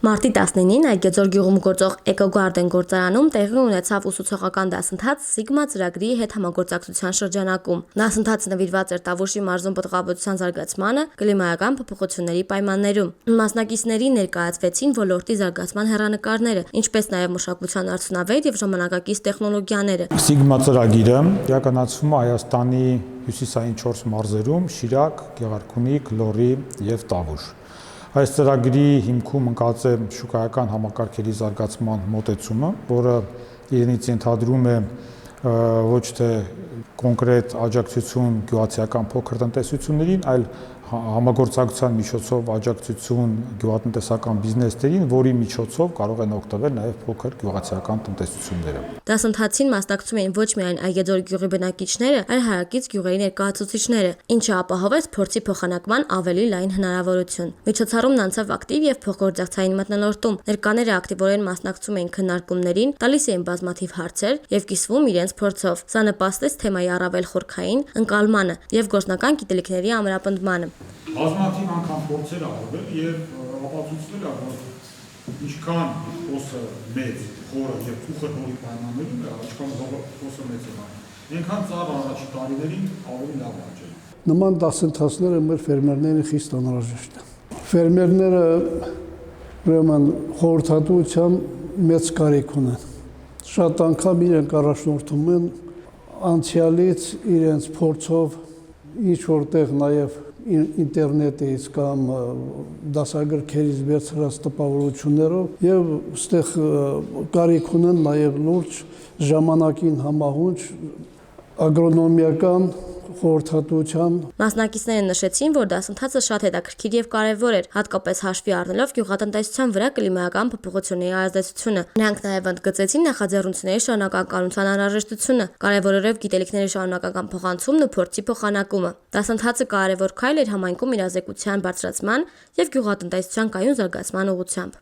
Մարտի 19-ին Այգեձոր գյուղում գործող Էկոգարդեն գործարանում տեղի ունեցավ ուսուցողական դասընթաց Սիգմա ծրագրի հետ համագործակցության շրջանակում։ Դասընթացը նվիրված էր Տավուշի մարզում պտղաբուծության զարգացմանը կլիմայական փոփոխությունների պայմաններում։ Մասնակիցների ներկայացվեցին ոլորտի զարգացման հեռանկարները, ինչպես նաև մշակության արդյունավետ եւ ժամանակակից տեխնոլոգիաները։ Սիգմա ծրագիրը իրականացվում է Հայաստանի հյուսիսային 4 մարզերում՝ Շիրակ, Գեղարքունիք, Լոռի եւ Տավուշ։ Այս ծրագրի հիմքում ընկած է շուկայական համակարգերի զարգացման մոտեցումը, որը իրենից ենթադրում է ոչ թե կոնկրետ աջակցություն գյուղացիական փոքր տնտեսություններին, այլ համագործակցության միջոցով աջակցություն գյուղատնտեսական բիզնեսներին, որի միջոցով կարող են օգտվել նաև փոքր գյուղացիական տնտեսությունները։ Դասընթացին մասնակցում էին ոչ միայն Այգեձոր գյուղի բնակիչները, այլ հարակից գյուղերի ներկայացուցիչները, ինչը ապահովեց փորձի փոխանակման ավելի լայն հնարավորություն։ Միջոցառումն անցավ ակտիվ եւ փոխգործակցային մթնոլորտում։ Ներկաները ակտիվորեն մասնակցում էին քննարկումներին, տալիս էին բազմաթիվ հարցեր եւ կիսվում իրենց փորձով։ Սա նպաստեց թեմայի առավել խորքային ընկալմանը եւ գործնական գիտելիքների ամրապնդմանը։ Բազմաթիվ անգամ փորձեր արվել եւ ապացուցվել է, որ ինչքան փոսը մեծ, խորը եւ փուխր հորի պայմաններում է, ինչքան փոսը մեծ է, այնքան ծառը առաջին տարիներին ավելի լավ աճել։ Նման դասընթացները մեր ֆերմերներին խիստ անհրաժեշտ են։ Ֆերմերները ուրեմն խորհրդատվության մեծ կարիք ունեն։ Շատ անգամ իրենք առաջնորդում են անցյալից իրենց փորձով ինչ որտեղ նաև ինտերնետից կամ դասագրքերից վերցրած տպավորություններով եւ այստեղ կարիք ունեն նաև լուրջ ժամանակին համահունչ ագրոնոմիական խորհրդատվության։ Մասնակիցները նշեցին, որ դասընթացը շատ հետաքրքիր եւ կարեւոր էր, հատկապես հաշվի առնելով գյուղատնտեսության վրա կլիմայական փոփոխությունների ազդեցությունը։ Նրանք նաև ընդգծեցին նախաձեռնությունների շարունակականության անհրաժեշտությունը, կարևորելով գիտելիքների շարունակական փոխանցումն ու փորձի փոխանակումը։ Դասընթացը կարևոր քայլ էր համայնքում իրազեկության բարձրացման եւ գյուղատնտեսության կայուն զարգացման ուղղությամբ։